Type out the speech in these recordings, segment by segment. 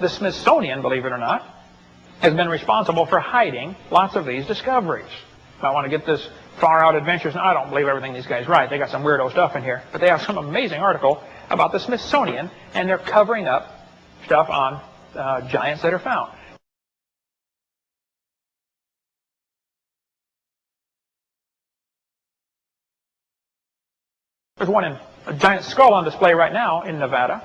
the Smithsonian, believe it or not, has been responsible for hiding lots of these discoveries. I want to get this far out adventures. Now, I don't believe everything these guys write. They got some weirdo stuff in here. But they have some amazing article about the Smithsonian, and they're covering up stuff on giants that are found. There's one in a giant skull on display right now in Nevada,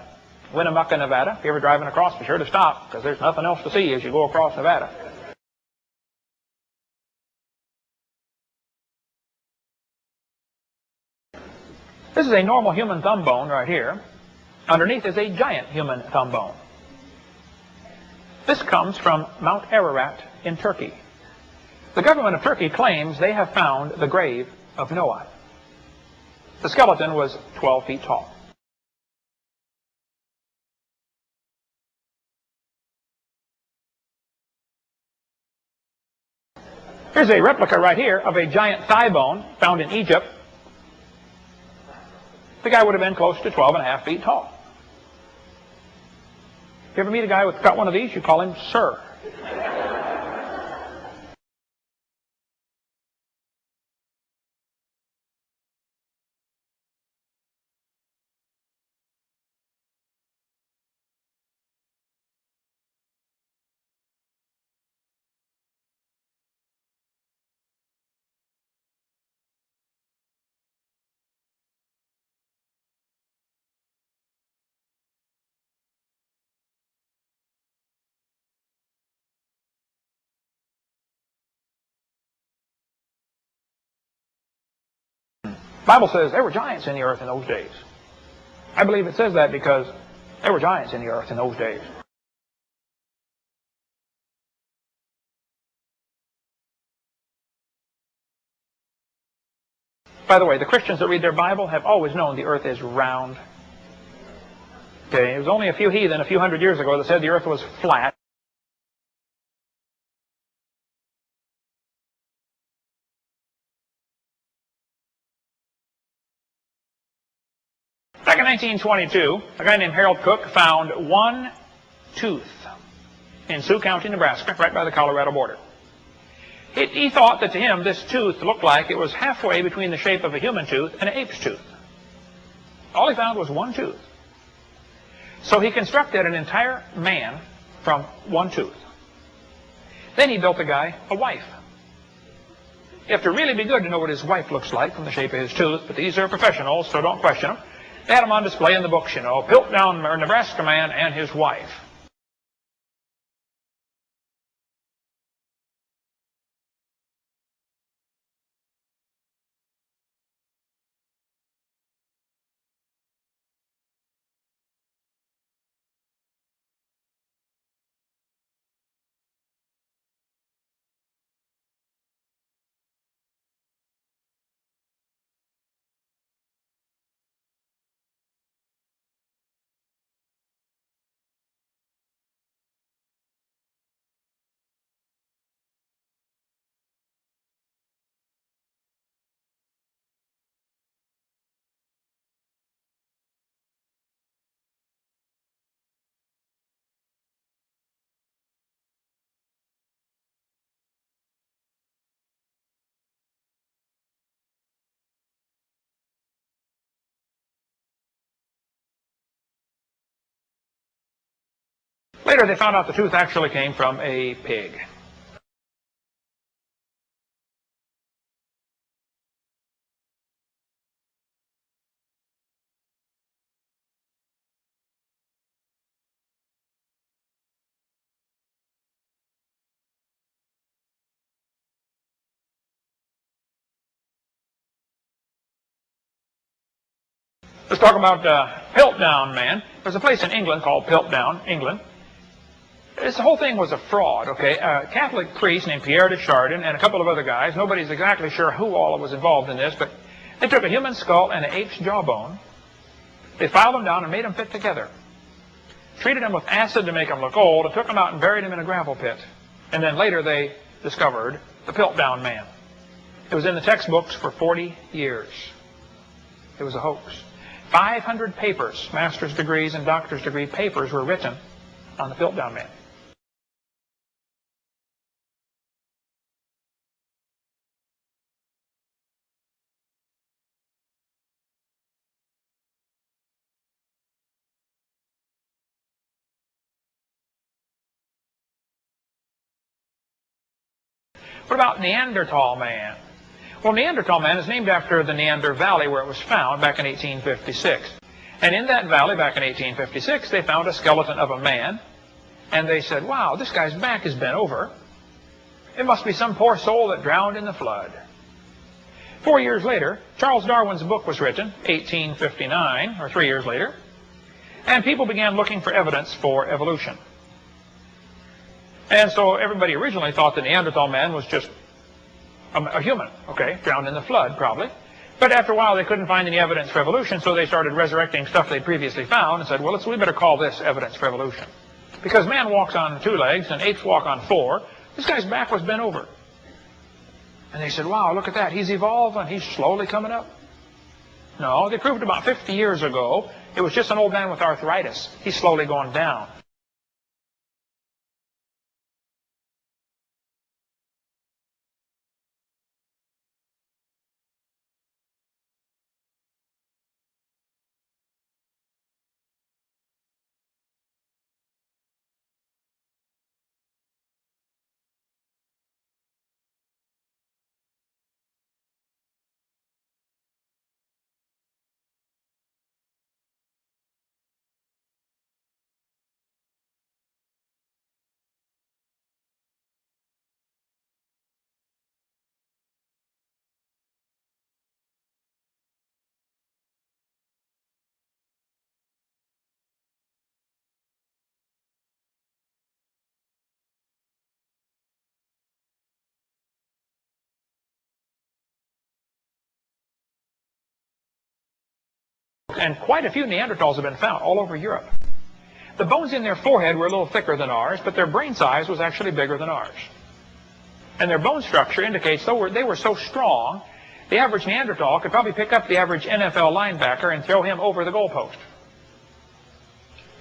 Winnemucca, Nevada. If you're ever driving across, be sure to stop, because there's nothing else to see as you go across Nevada. This is a normal human thumb bone right here. Underneath is a giant human thumb bone. This comes from Mount Ararat in Turkey. The government of Turkey claims they have found the grave of Noah. The skeleton was 12 feet tall. Here's a replica right here of a giant thigh bone found in Egypt. The guy would have been close to 12.5 feet tall. If you ever meet a guy who's got one of these, you call him Sir. The Bible says there were giants in the earth in those days. I believe it says that because there were giants in the earth in those days. By the way, the Christians that read their Bible have always known the earth is round. Okay, it was only a few heathen a few hundred years ago that said the earth was flat. Back in 1922, a guy named Harold Cook found one tooth in Sioux County, Nebraska, right by the Colorado border. He thought that to him this tooth looked like it was halfway between the shape of a human tooth and an ape's tooth. All he found was one tooth. So he constructed an entire man from one tooth. Then he built the guy a wife. You have to really be good to know what his wife looks like from the shape of his tooth, but these are professionals, so don't question them. They had them on display in the books, you know, Piltdown Nebraska man and his wife. Later they found out the tooth actually came from a pig. Let's talk about Piltdown man. There's a place in England called Piltdown, England. This whole thing was a fraud, okay? A Catholic priest named Pierre de Chardin and a couple of other guys, nobody's exactly sure who all was involved in this, but they took a human skull and an ape's jawbone. They filed them down and made them fit together. Treated them with acid to make them look old, and took them out and buried them in a gravel pit. And then later they discovered the Piltdown man. It was in the textbooks for 40 years. It was a hoax. 500 papers, master's degrees and doctor's degree papers were written on the Piltdown man. What about Neanderthal man? Well, Neanderthal man is named after the Neander Valley where it was found back in 1856. And in that valley back in 1856, they found a skeleton of a man. And they said, wow, this guy's back is bent over. It must be some poor soul that drowned in the flood. 4 years later, Charles Darwin's book was written, 1859, or 3 years later. And people began looking for evidence for evolution. And so everybody originally thought the Neanderthal man was just a human, okay, drowned in the flood, probably. But after a while, they couldn't find any evidence for evolution, so they started resurrecting stuff they'd previously found and said, well, we better call this evidence for evolution. Because man walks on 2 legs and apes walk on 4. This guy's back was bent over. And they said, wow, look at that. He's evolved and he's slowly coming up. No, they proved about 50 years ago it was just an old man with arthritis. He's slowly going down. And quite a few Neanderthals have been found all over Europe. The bones in their forehead were a little thicker than ours, but their brain size was actually bigger than ours. And their bone structure indicates they were so strong, the average Neanderthal could probably pick up the average NFL linebacker and throw him over the goalpost.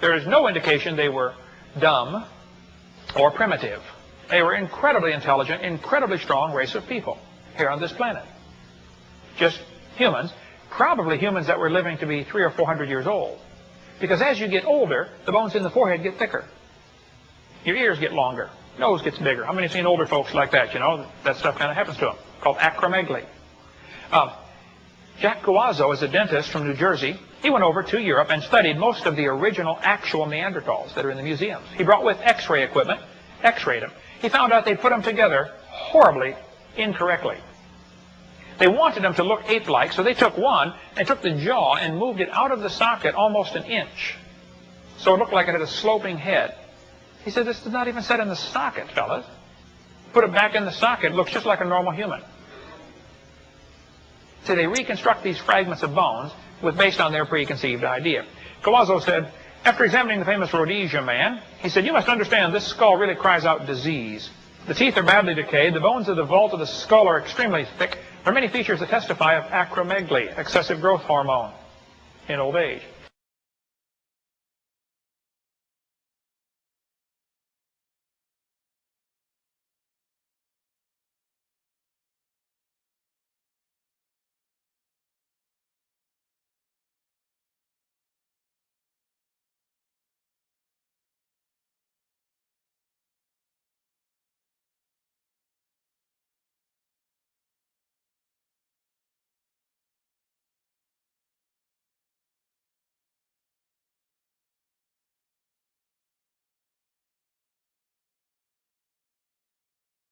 There is no indication they were dumb or primitive. They were incredibly intelligent, incredibly strong race of people here on this planet. Just humans. Probably humans that were living to be 300 or 400 years old. Because as you get older, the bones in the forehead get thicker. Your ears get longer. Nose gets bigger. How many have seen older folks like that? You know, that stuff kind of happens to them. Called acromegaly. Jack Coazzo is a dentist from New Jersey. He went over to Europe and studied most of the original actual Neanderthals that are in the museums. He brought with X-ray equipment, X-rayed them. He found out they put them together horribly incorrectly. They wanted them to look ape-like, so they took one and took the jaw and moved it out of the socket almost an inch. So it looked like it had a sloping head. He said, this does not even set in the socket, fellas. Put it back in the socket, it looks just like a normal human. So they reconstruct these fragments of bones based on their preconceived idea. Coazzo said, after examining the famous Rhodesia man, he said, you must understand this skull really cries out disease. The teeth are badly decayed, the bones of the vault of the skull are extremely thick. There are many features that testify of acromegaly, excessive growth hormone, in old age.